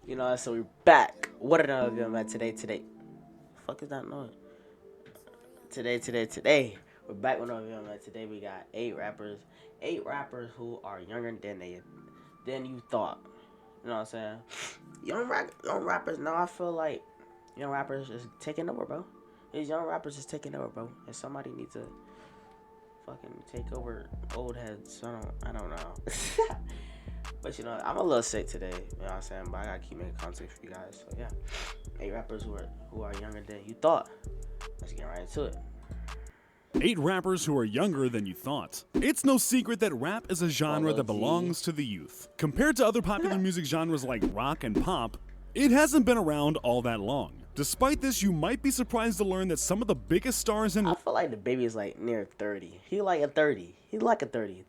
So we're back. What another video, man? Today. Fuck is that noise? Today. We're back with another video, man. Today we got 8 rappers who are younger than you thought. You know what I'm saying? Young rappers. Now I feel like young rappers is taking over, bro. These young rappers is taking over, bro. And somebody needs to fucking take over old heads. I don't know. But I'm a little sick today, you know what I'm saying? But I gotta keep making content for you guys. So yeah. 8 rappers who are younger than you thought. Let's get right into it. 8 rappers who are younger than you thought. It's no secret that rap is a genre that belongs to the youth. Compared to other popular music genres like rock and pop, it hasn't been around all that long. Despite this, you might be surprised to learn that some of the biggest stars in— I feel like the baby is like near 30. He like a 30. He like a 30.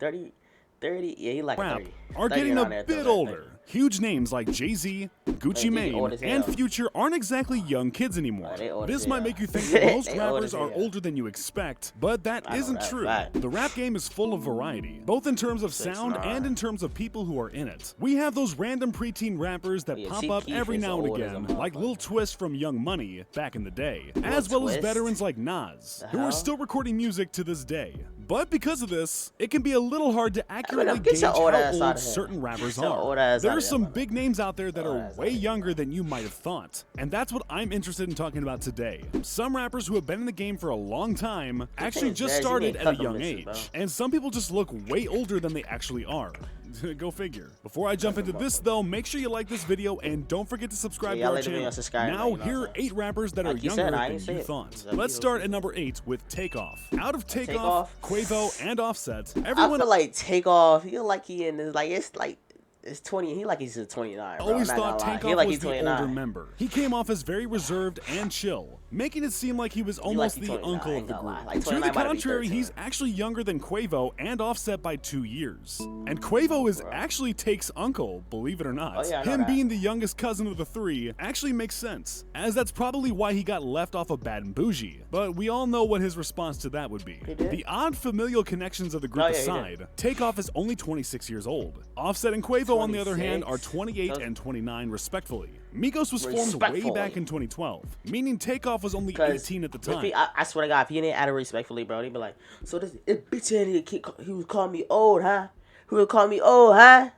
30, yeah, he like rap a 30. are getting a bit older. Huge names like Jay-Z, Gucci Mane, and Future aren't exactly young kids anymore. This might make you think that most rappers are older than you expect, but that isn't true. The rap game is full of variety, both in terms of sound and in terms of people who are in it. We have those random preteen rappers that pop up every now and again, like Lil Twist from Young Money back in the day, as well as veterans like Nas, who are still recording music to this day. But because of this, it can be a little hard to accurately gauge how old certain rappers are. There are some big names out there that are way younger than you might have thought, and that's what I'm interested in talking about today. Some rappers who have been in the game for a long time actually just started at a young age, and some people just look way older than they actually are. Go figure. Before I jump into this though, make sure you like this video and don't forget to subscribe to our channel. Now, here are 8 rappers that are younger than you thought. Let's start at number 8 with Takeoff. Out of Takeoff, Quavo, and Offset, everyone— I feel like Takeoff, he like he in this, it's 20. He like he's 29. Bro. Always thought Takeoff was the older member. He came off as very reserved and chill, making it seem like he was almost the uncle of the group. To the contrary, he's actually younger than Quavo and Offset by 2 years. And Quavo is actually Take's uncle, believe it or not. Him being the youngest cousin of the 3 actually makes sense, as that's probably why he got left off of Bad and Bougie. But we all know what his response to that would be. The odd familial connections of the group aside, Takeoff is only 26 years old. Offset and Quavo, on the other hand, are 28 and 29 respectfully. Migos was formed way back in 2012, meaning Takeoff was only 18 at the time. I swear to God, if he didn't add it respectfully, bro, he'd be like, so this bitch he was calling me old, huh? Who would call me old, huh?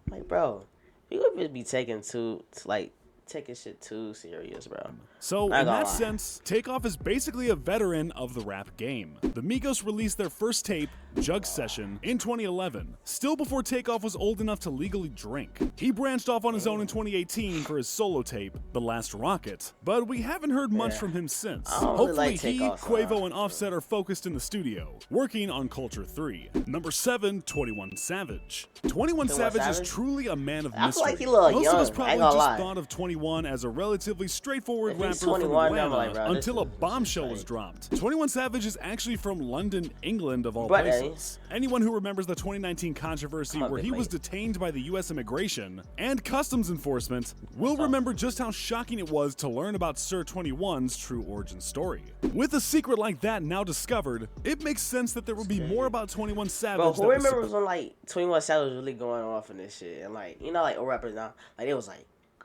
Like, bro, he would be taking shit too serious, bro. So, in that sense, Takeoff is basically a veteran of the rap game. The Migos released their first tape, Jug Session, in 2011, still before Takeoff was old enough to legally drink. He branched off on his own in 2018 for his solo tape, The Last Rocket, but we haven't heard much from him since. Hopefully he, Quavo, and Offset are focused in the studio, working on Culture 3. Number 7, 21 Savage. 21 Savage is truly a man of mystery. I feel like he look Most young. of us probably just thought of 21 as a relatively straightforward rapper from Atlanta until a bombshell was dropped. 21 Savage is actually from London, England, of all places. Anyone who remembers the 2019 controversy where he was detained by the US Immigration and Customs Enforcement will remember just how shocking it was to learn about Sir 21's true origin story. With a secret like that now discovered, it makes sense that there would be more about 21 Savage. Bro, who remembers when 21 Savage was really going off in this shit, and all rappers now, it was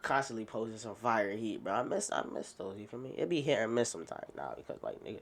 constantly posting some fire heat, bro. I miss those. You feel me? It be hit or miss sometimes now because nigga,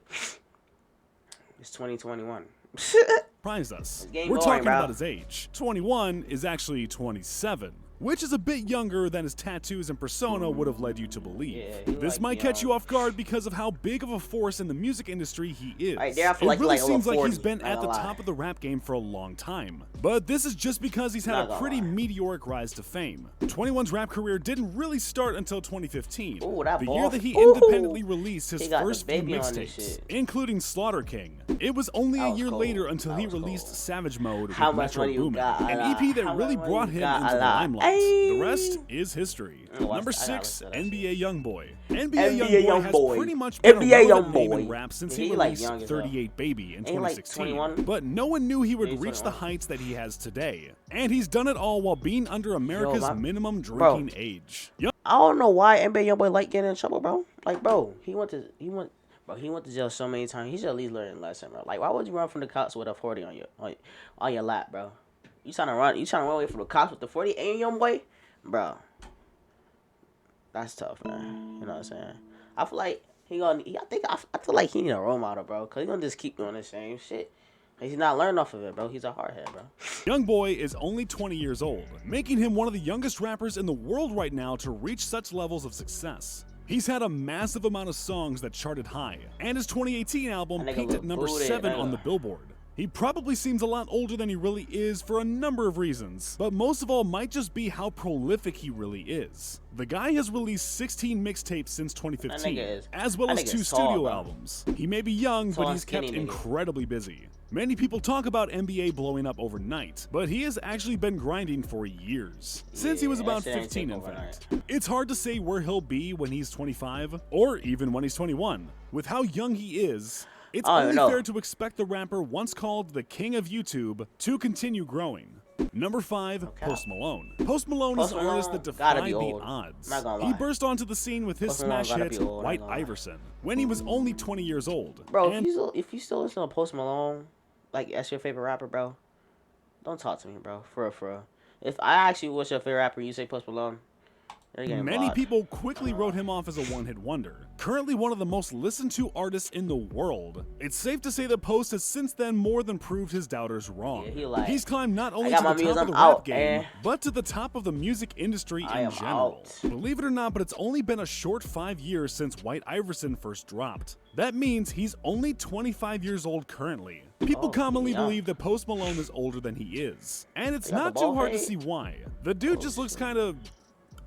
it's 2021. Surprised us. We're talking about his age. 21 is actually 27. Which is a bit younger than his tattoos and persona would have led you to believe. This might catch you off guard because of how big of a force in the music industry he is. It really seems like he's been at the top of the rap game for a long time. But this is just because he's had a pretty meteoric rise to fame. 21's rap career didn't really start until 2015, the year that he independently released his first few mixtapes, including Slaughter King. It was only a year later until he released Savage Mode with Metro Boomin, an EP that really brought him into the limelight. The rest is history. Number 6, NBA Youngboy. NBA Youngboy has pretty much been a relevant name in rap since he released 38 Baby in 2016. But no one knew he would reach the heights that he has today. And he's done it all while being under America's minimum drinking age. I don't know why NBA Youngboy like getting in trouble, bro. He went to jail so many times. He should at least learn a lesson, bro. Why would you run from the cops with a 40 on your lap, bro? You trying to run away from the cops with the 40 and young boy? Bro. That's tough, man. You know what I'm saying? I feel like I feel like he need a role model, bro. Cause he gonna just keep doing the same shit. He's not learning off of it, bro. He's a hardhead, bro. Young Boy is only 20 years old, making him one of the youngest rappers in the world right now to reach such levels of success. He's had a massive amount of songs that charted high, and his 2018 album peaked at number 7 on the Billboard. He probably seems a lot older than he really is for a number of reasons, but most of all might just be how prolific he really is. The guy has released 16 mixtapes since 2015, as well as 2 studio albums. He may be young, but he's kept incredibly busy. Many people talk about NBA blowing up overnight, but he has actually been grinding for years, since he was about 15 in fact. It's hard to say where he'll be when he's 25, or even when he's 21. With how young he is, it's only fair to expect the rapper once called the King of YouTube to continue growing. Number 5, Post Malone. Post Malone is an artist that defied the odds. He burst onto the scene with his smash hit, White Iverson, when he was only 20 years old. Bro, if you still listen to Post Malone, like that's your favorite rapper, bro, don't talk to me, bro. For real. If I actually was your favorite rapper, you say Post Malone. Many people quickly wrote him off as a one-hit wonder. Currently one of the most listened to artists in the world, it's safe to say that Post has since then more than proved his doubters wrong. Yeah, he's climbed not only to the top of the rap game, but to the top of the music industry in general. Believe it or not, but it's only been a short 5 years since White Iverson first dropped. That means he's only 25 years old currently. People commonly believe that Post Malone is older than he is, and it's not too hard to see why. The dude just looks kind of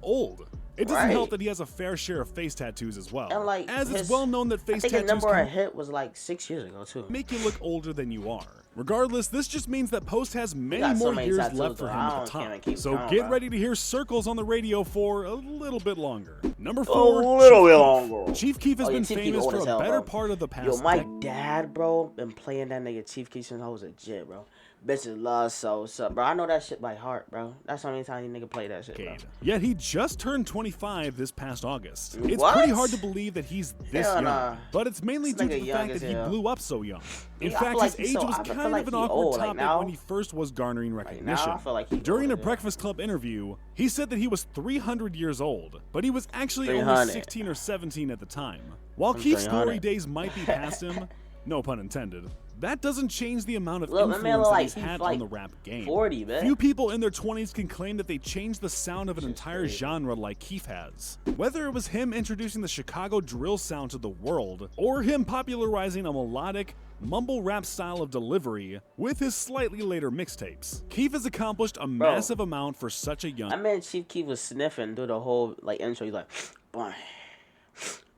old. It doesn't help that he has a fair share of face tattoos as well. And like as it's well known that face tattoos number I hit was like 6 years ago too. Make you look older than you are. Regardless, this just means that Post has many more years left for him at the top. So get ready to hear circles on the radio for a little bit longer. Number 4, Chief Keef has been famous for a better part of the past. Yo, my dad, bro, been playing that nigga Chief Keef since I was a jit, bro. Bitches love Sosa, bro. I know that shit by heart, bro. That's how many times you nigga play that shit, bro. Yet he just turned 25 this past August. It's pretty hard to believe that he's this young, but it's mainly due to the fact that he blew up so young. In fact, his age was kind of an awkward topic when he first was garnering recognition. During a Breakfast Club interview, he said that he was 300 years old, but he was actually only 16 or 17 at the time. While Keef's glory days might be past him, no pun intended, that doesn't change the amount of influence that he's had on the rap game. 40, man. Few people in their 20s can claim that they changed the sound of an entire genre like Keef has. Whether it was him introducing the Chicago drill sound to the world, or him popularizing a melodic, mumble rap style of delivery with his slightly later mixtapes, Keef has accomplished a massive amount for such a young... I mean, Chief Keef was sniffing through the whole intro. He's like, bang,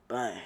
bang.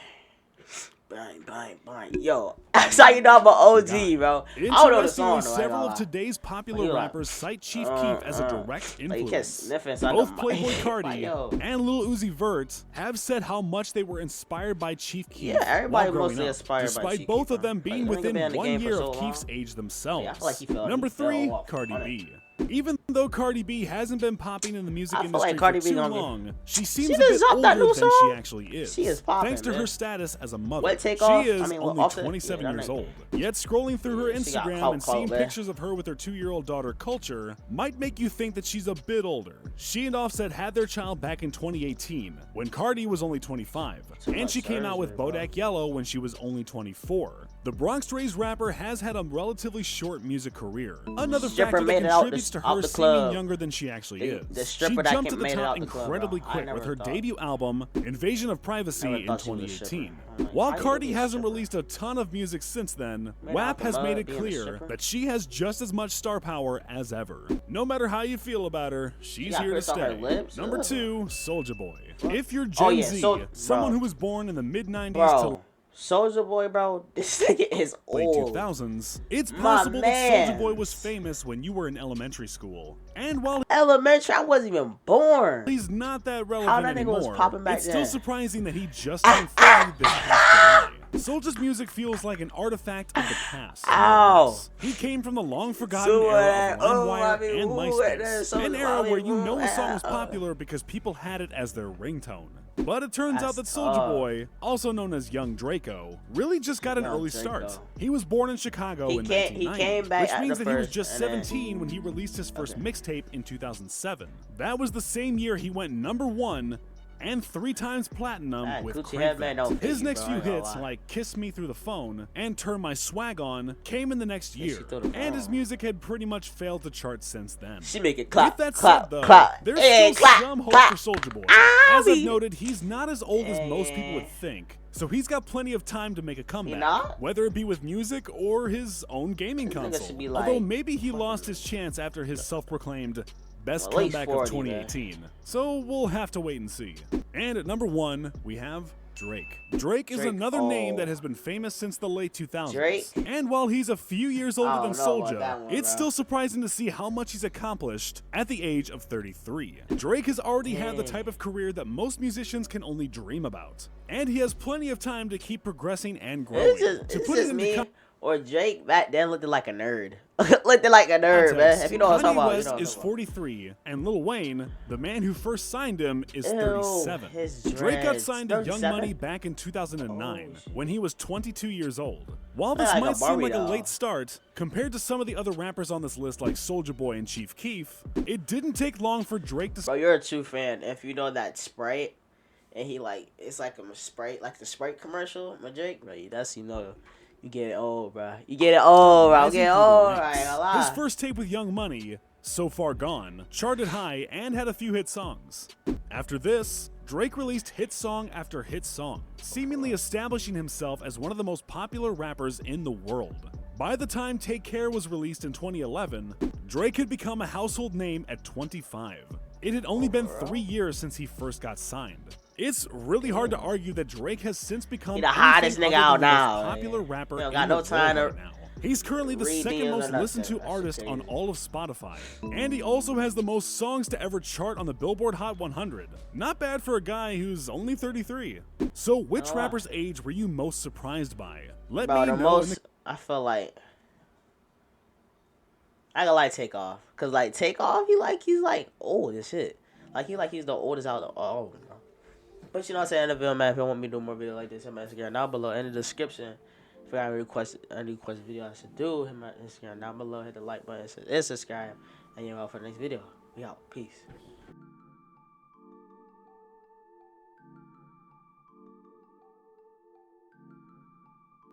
Bang, bang, bang. Yo, that's how you know I'm an OG, bro. I don't know the song. Several of today's popular rappers cite Chief Keef as a direct influence. Both Playboy Carti and Lil Uzi Vert have said how much they were inspired by Chief Keef. Yeah, everybody mostly inspired by Chief Keef. Despite both of them being within 1 year of Keef's age themselves. Number 3, Cardi B. Even though Cardi B hasn't been popping in the music industry for too long, she seems a bit older than she actually is. She is popping, thanks to her status as a mother. What, Takeoff? She is only 27 years old. Yet scrolling through her Instagram and seeing pictures of her with her 2-year-old daughter Culture might make you think that she's a bit older. She and Offset had their child back in 2018, when Cardi was only 25, and she came out with Bodak Yellow when she was only 24. The Bronx-raised rapper has had a relatively short music career. Another factor that contributes to her seeming younger than she actually is. She jumped to the top incredibly quick with her debut album, Invasion of Privacy, in 2018. While Cardi hasn't released a ton of music since then, WAP has made it clear that she has just as much star power as ever. No matter how you feel about her, she's here to stay. Number 2, Soulja Boy. If you're Gen Z, someone who was born in the mid-90s to Soulja Boy, bro, this nigga is late old. 2000s. It's possible that Soulja Boy was famous when you were in elementary school. And while elementary, I wasn't even born. He's not that relevant anymore. Was popping back it's then. Still surprising that he just turned 30 this past July. Soulja's music feels like an artifact of the past. Ow! He came from the long-forgotten era of LimeWire and MySpace, an era where you know a song was popular because people had it as their ringtone. But it turns out that Soulja Boy, also known as Young Draco, really just got an early start. He was born in Chicago in 1990, which means that he was just 17 when he released his first mixtape in 2007. That was the same year he went #1 and 3 times platinum with Gucci Crave Headband Vet. don't fit His you, next bro, I few ain't gonna hits, lie. like Kiss Me Through the Phone and Turn My Swag On, came in the next Yeah, year, she threw the and his phone. music had pretty much failed to chart since then. She make it clap, With that clap, said, though, clap. there's Hey, still clap, some hope clap. for Soulja Boy. Ow, As I've me. noted, he's not as old as most people would think, so he's got plenty of time to make a comeback, not? whether it be with music or his own gaming This nigga console. should be Although like maybe he lost his chance after his self-proclaimed best At least comeback 40, of 2018. So we'll have to wait and see. And at number 1, we have Drake. Drake is another name that has been famous since the late 2000s. Drake? And while he's a few years older than don't know about Soulja, that one, it's bro. still surprising to see how much he's accomplished at the age of 33. Drake has already had the type of career that most musicians can only dream about. And he has plenty of time to keep progressing and growing. It's to just into me or Drake back then looked like a nerd. Looked like a nerd, man. If you know what I'm talking Kanye about, West you know what I'm is talking 43, and Lil Wayne, the man who first signed him, is Ew, 37. his Drake got dreads. signed to Young 37? Money back in 2009, Oh, shit. when he was 22 years old. While this Like a might seem Barbie like a doll. late start, compared to some of the other rappers on this list like Soulja Boy and Chief Keef, it didn't take long for Drake to Bro, you're a true fan. If you know that Sprite, and he like, it's like a Sprite, like the Sprite commercial, my Drake, bro, that's, you know, you get it old, bro. You get it old, bro. rising Get it through the old, ranks. right? A lot. His first tape with Young Money, So Far Gone, charted high and had a few hit songs. After this, Drake released hit song after hit song, seemingly establishing himself as one of the most popular rappers in the world. By the time Take Care was released in 2011, Drake had become a household name at 25. It had only been 3 years since he first got signed. It's really hard to argue that Drake has since become He the hottest anything nigga other out than the now. most popular rapper He don't in got the no time world to right now. He's currently the read second deals or most listened to nothing. That artist shit on crazy. all of Spotify. And he also has the most songs to ever chart on the Billboard Hot 100. Not bad for a guy who's only 33. So which Oh, wow. rapper's age were you most surprised by? Let Bro, me the know most, in the I feel like, I gotta like Takeoff. Cause like Takeoff, he's like old as shit. He's the oldest out of all of them, bro. But you know what I'm saying, in the video, man, if you want me to do more videos like this, hit my Instagram down below in the description. If you got any request video I should do, hit my Instagram down below, hit the like button, and subscribe, and you're out for the next video. We out. Peace.